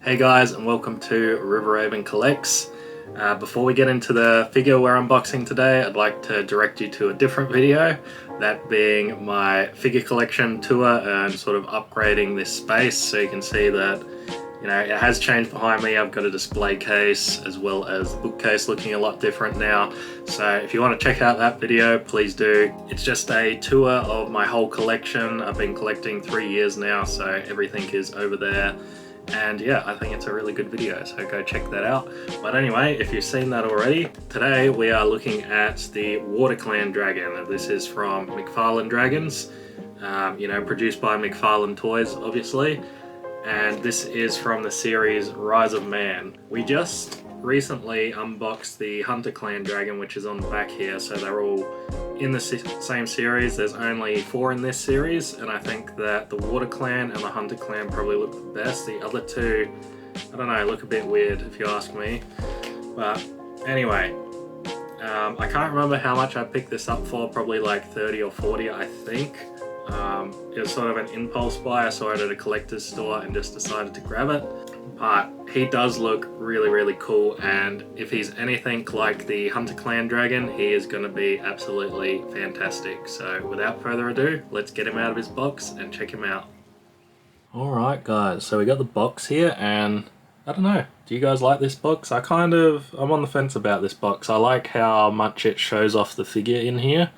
Hey guys, and welcome to River Raven Collects. Before we get into the figure we're unboxing today, I'd like to direct you to a different video, that being my figure collection tour and sort of upgrading this space, so you can see that it has changed behind me. I've got a display case as well as the bookcase looking a lot different now. So if you want to check out that video, please do. It's just a tour of my whole collection. I've been collecting 3 years now, so everything is over there. And yeah, I think it's a really good video, so go check that out. But anyway, if you've seen that already, today we are looking at the Water Clan Dragon. This is from Mcfarlane Dragons, produced by Mcfarlane Toys, obviously. And this is from the series Rise of Man. We just recently unboxed the Hunter Clan Dragon, which is on the back here, so they're all in the same series. There's only 4 in this series, and I think that the Water Clan and the Hunter Clan probably look the best. The other two, I don't know, look a bit weird if you ask me. But anyway, I can't remember how much I picked this up for, probably like 30 or 40 I think. It was sort of an impulse buy. I saw it at a collector's store and just decided to grab it. But he does look really, really cool, and if he's anything like the Hunter Clan Dragon, he is going to be absolutely fantastic. So without further ado, let's get him out of his box and check him out. Alright guys, so we got the box here, and I don't know, do you guys like this box? I'm on the fence about this box. I like how much it shows off the figure in here,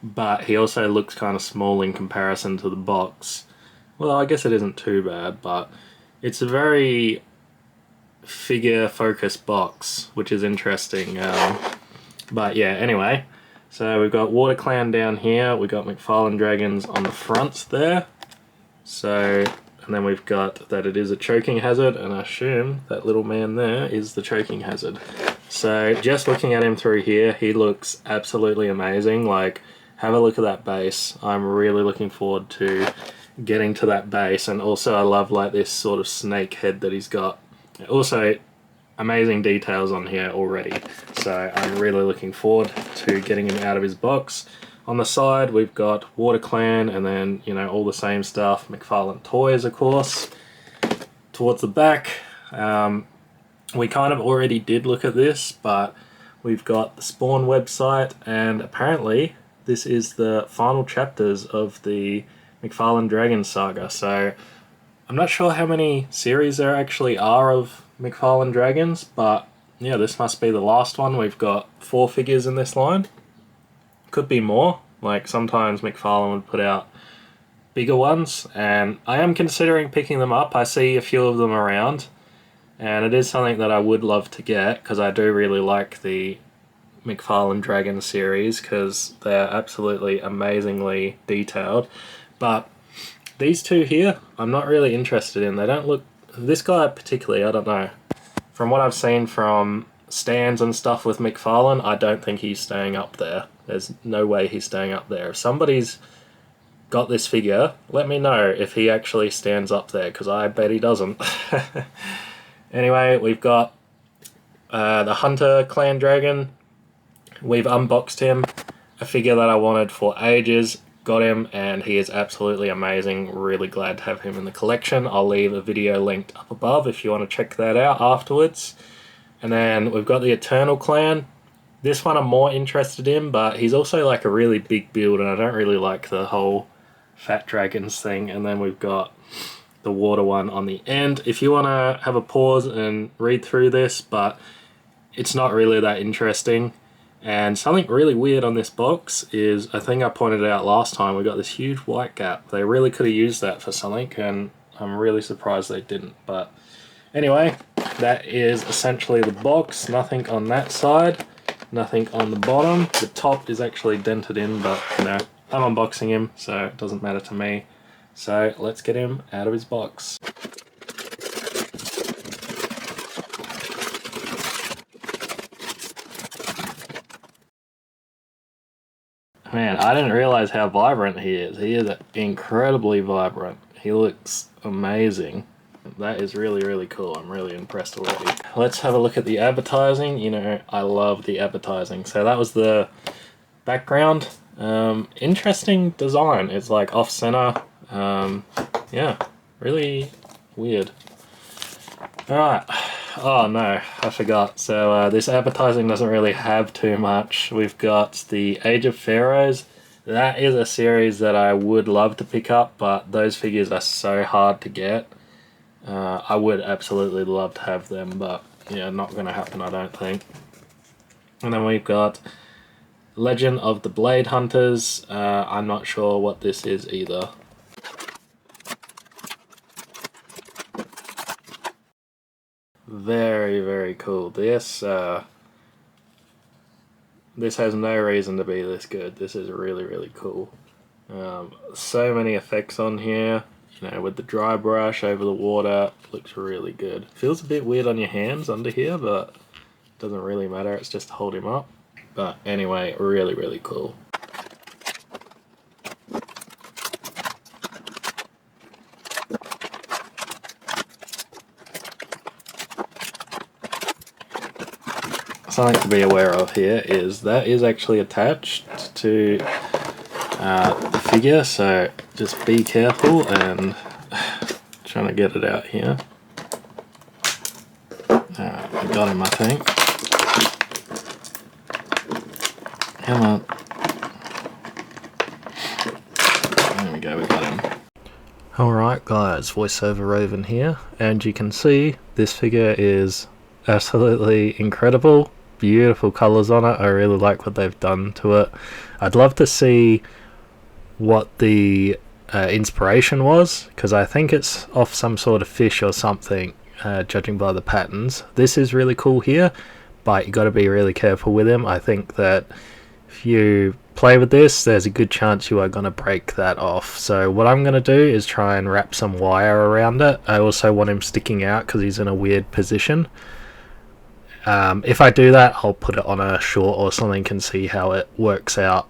but he also looks kind of small in comparison to the box. Well, I guess it isn't too bad, but it's a very figure-focused box, which is interesting. But yeah, anyway, so we've got Water Clan down here, we've got Mcfarlane Dragons on the front there. So, and then we've got that it is a choking hazard, and I assume that little man there is the choking hazard. So just looking at him through here, he looks absolutely amazing. Like, have a look at that base. I'm really looking forward to getting to that base, and also I love like this sort of snake head that he's got. Also amazing details on here already, so I'm really looking forward to getting him out of his box. On the side we've got Water Clan, and then all the same stuff, Mcfarlane Toys of course. Towards the back, we kind of already did look at this, but we've got the Spawn website, and apparently this is the final chapters of the Mcfarlane Dragon saga. So I'm not sure how many series there actually are of Mcfarlane Dragons, but yeah, this must be the last one. We've got 4 figures in this line. Could be more. Like, sometimes Mcfarlane would put out bigger ones, and I am considering picking them up. I see a few of them around, and it is something that I would love to get, because I do really like the Mcfarlane Dragon series, because they're absolutely amazingly detailed. But these two here, I'm not really interested in. They don't look... This guy particularly, I don't know. From what I've seen from stands and stuff with Mcfarlane, I don't think he's staying up there. There's no way he's staying up there. If somebody's got this figure, let me know if he actually stands up there, because I bet he doesn't. Anyway, we've got the Hunter Clan Dragon. We've unboxed him. A figure that I wanted for ages. Got him, and he is absolutely amazing. Really glad to have him in the collection. I'll leave a video linked up above if you want to check that out afterwards. And then we've got the Eternal Clan. This one I'm more interested in, but he's also like a really big build, and I don't really like the whole fat dragons thing. And then we've got the water one on the end. If you want to have a pause and read through this, but it's not really that interesting. And something really weird on this box is, I think I pointed out last time, we got this huge white gap. They really could have used that for something, and I'm really surprised they didn't. But anyway, that is essentially the box. Nothing on that side, nothing on the bottom. The top is actually dented in, but I'm unboxing him, so it doesn't matter to me. So let's get him out of his box. Man, I didn't realize how vibrant he is. He is incredibly vibrant. He looks amazing. That is really, really cool. I'm really impressed already. Let's have a look at the advertising. I love the advertising. So that was the background. Interesting design. It's like off-center. Yeah, really weird. Alright, oh no, I forgot. So this advertising doesn't really have too much. We've got the Age of Pharaohs. That is a series that I would love to pick up, but those figures are so hard to get. I would absolutely love to have them, but yeah, not going to happen, I don't think. And then we've got Legend of the Blade Hunters. I'm not sure what this is either. Very, very cool. This has no reason to be this good. This is really, really cool. So many effects on here. You know, with the dry brush over the water, looks really good. Feels a bit weird on your hands under here, but doesn't really matter. It's just to hold him up. But anyway, really, really cool. Something to be aware of here is that is actually attached to the figure, so just be careful and trying to get it out here. I got him, I think. Come on. There we go, we got him. Alright guys, voiceover Raven here, and you can see this figure is absolutely incredible. Beautiful colours on it. I really like what they've done to it. I'd love to see what the inspiration was, because I think it's off some sort of fish or something, judging by the patterns. This is really cool here, but you got to be really careful with him. I think that if you play with this, there's a good chance you are going to break that off. So what I'm going to do is try and wrap some wire around it. I also want him sticking out because he's in a weird position. If I do that, I'll put it on a short or something and see how it works out.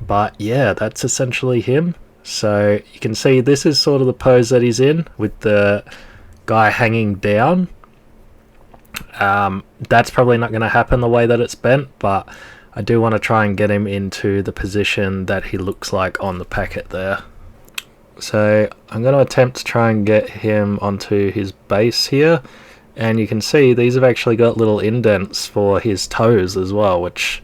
But yeah, that's essentially him. So you can see this is sort of the pose that he's in, with the guy hanging down. That's probably not going to happen the way that it's bent, but I do want to try and get him into the position that he looks like on the packet there. So I'm going to attempt to try and get him onto his base here. And you can see these have actually got little indents for his toes as well, which,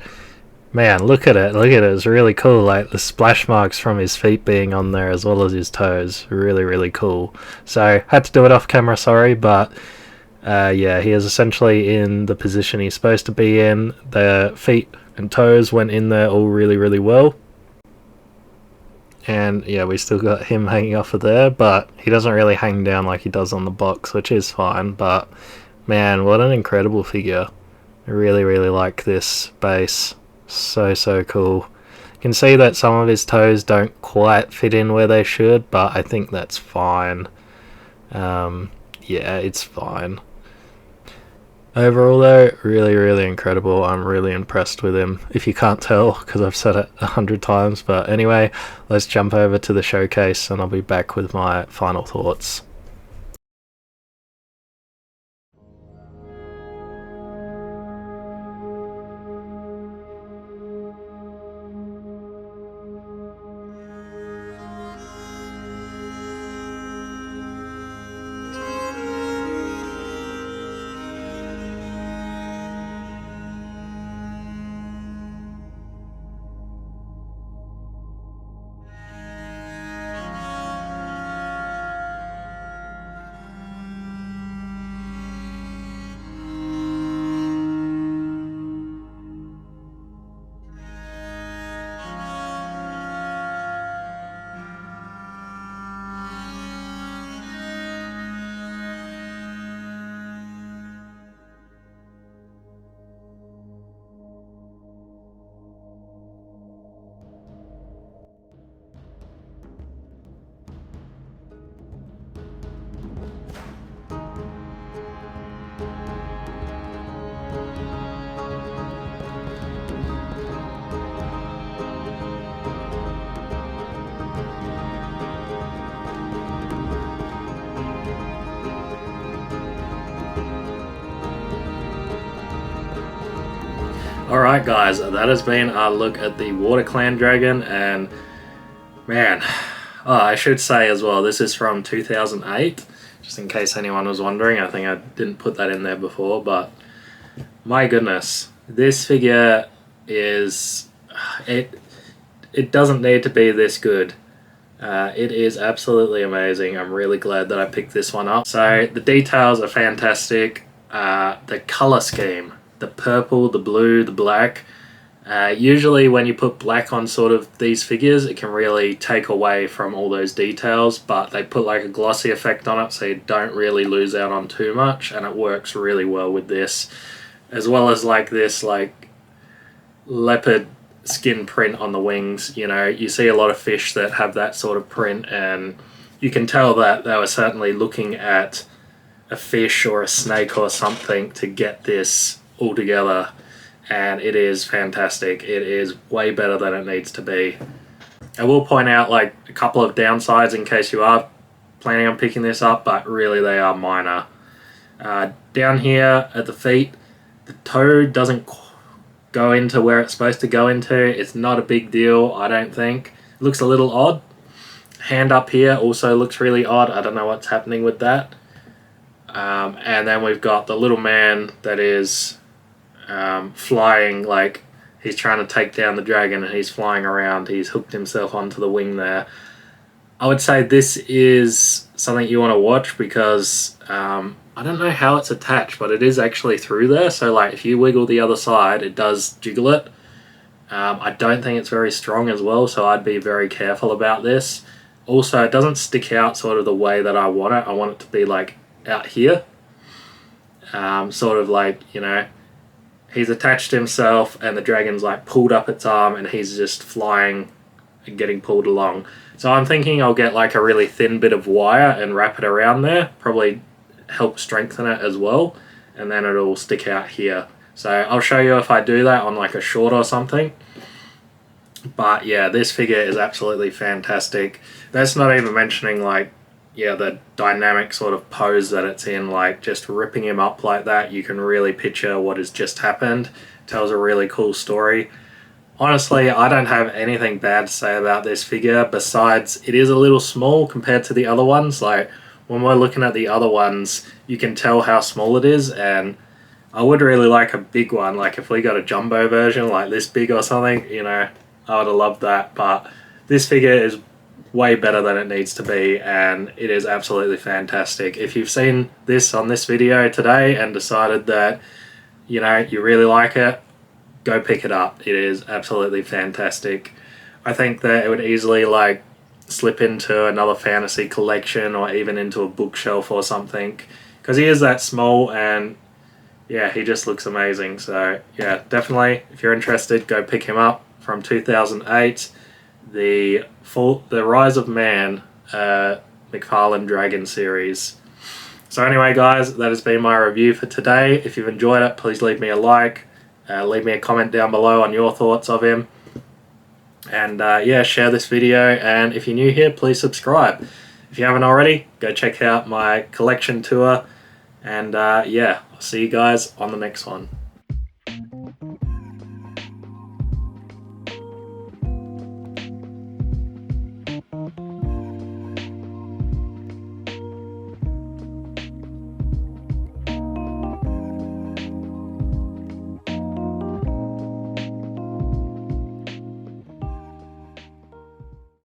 man, look at it, it's really cool. Like the splash marks from his feet being on there as well as his toes, really, really cool. So had to do it off camera, sorry, but yeah, he is essentially in the position he's supposed to be in. The feet and toes went in there all really, really well. And yeah, we still got him hanging off of there, but he doesn't really hang down like he does on the box, which is fine. But man, what an incredible figure. I really, really like this base. So, so cool. You can see that some of his toes don't quite fit in where they should, but I think that's fine. Yeah, it's fine. Overall though, really, really incredible. I'm really impressed with him, if you can't tell, because I've said it 100 times. But anyway, let's jump over to the showcase and I'll be back with my final thoughts. Alright guys, that has been our look at the Water Clan Dragon, and man, I should say as well, this is from 2008, just in case anyone was wondering. I think I didn't put that in there before, but my goodness, this figure is, it doesn't need to be this good. It is absolutely amazing. I'm really glad that I picked this one up. So the details are fantastic. The color scheme, the purple, the blue, the black. Usually when you put black on sort of these figures, it can really take away from all those details, but they put like a glossy effect on it so you don't really lose out on too much, and it works really well with this. As well as like this like leopard skin print on the wings. You know, you see a lot of fish that have that sort of print, and you can tell that they were certainly looking at a fish or a snake or something to get this all together, and it is fantastic. It is way better than it needs to be. I will point out like a couple of downsides in case you are planning on picking this up, but really they are minor. Down here at the feet, the toe doesn't go into where it's supposed to go into. It's not a big deal, I don't think. It looks a little odd. Hand up here also looks really odd. I don't know what's happening with that. And then we've got the little man that is flying, like he's trying to take down the dragon, and he's flying around. He's hooked himself onto the wing there. I would say this is something you want to watch because I don't know how it's attached, but it is actually through there. So like if you wiggle the other side, it does jiggle it. I don't think it's very strong as well, so I'd be very careful about this. Also, it doesn't stick out sort of the way that I want it. I want it to be like out here. Sort of like, you know, he's attached himself and the dragon's like pulled up its arm and he's just flying and getting pulled along. So I'm thinking I'll get like a really thin bit of wire and wrap it around there. Probably help strengthen it as well, and then it'll stick out here. So I'll show you if I do that on like a short or something. But yeah, this figure is absolutely fantastic. That's not even mentioning like, yeah, the dynamic sort of pose that it's in, like just ripping him up like that. You can really picture what has just happened. Tells a really cool story. Honestly, I don't have anything bad to say about this figure besides it is a little small compared to the other ones. Like when we're looking at the other ones, you can tell how small it is, and I would really like a big one. Like if we got a jumbo version like this big or something, you know, I would have loved that. But this figure is way better than it needs to be, and it is absolutely fantastic. If you've seen this on this video today and decided that, you know, you really like it, go pick it up. It is absolutely fantastic. I think that it would easily like slip into another fantasy collection or even into a bookshelf or something, because he is that small, and yeah, he just looks amazing. So yeah, definitely if you're interested, go pick him up. From 2008, the Rise of Man Mcfarlane Dragon series. So anyway guys, that has been my review for today. If you've enjoyed it, please leave me a like, leave me a comment down below on your thoughts of him. And yeah, share this video, and if you're new here, please subscribe. If you haven't already, go check out my collection tour, and yeah, I'll see you guys on the next one.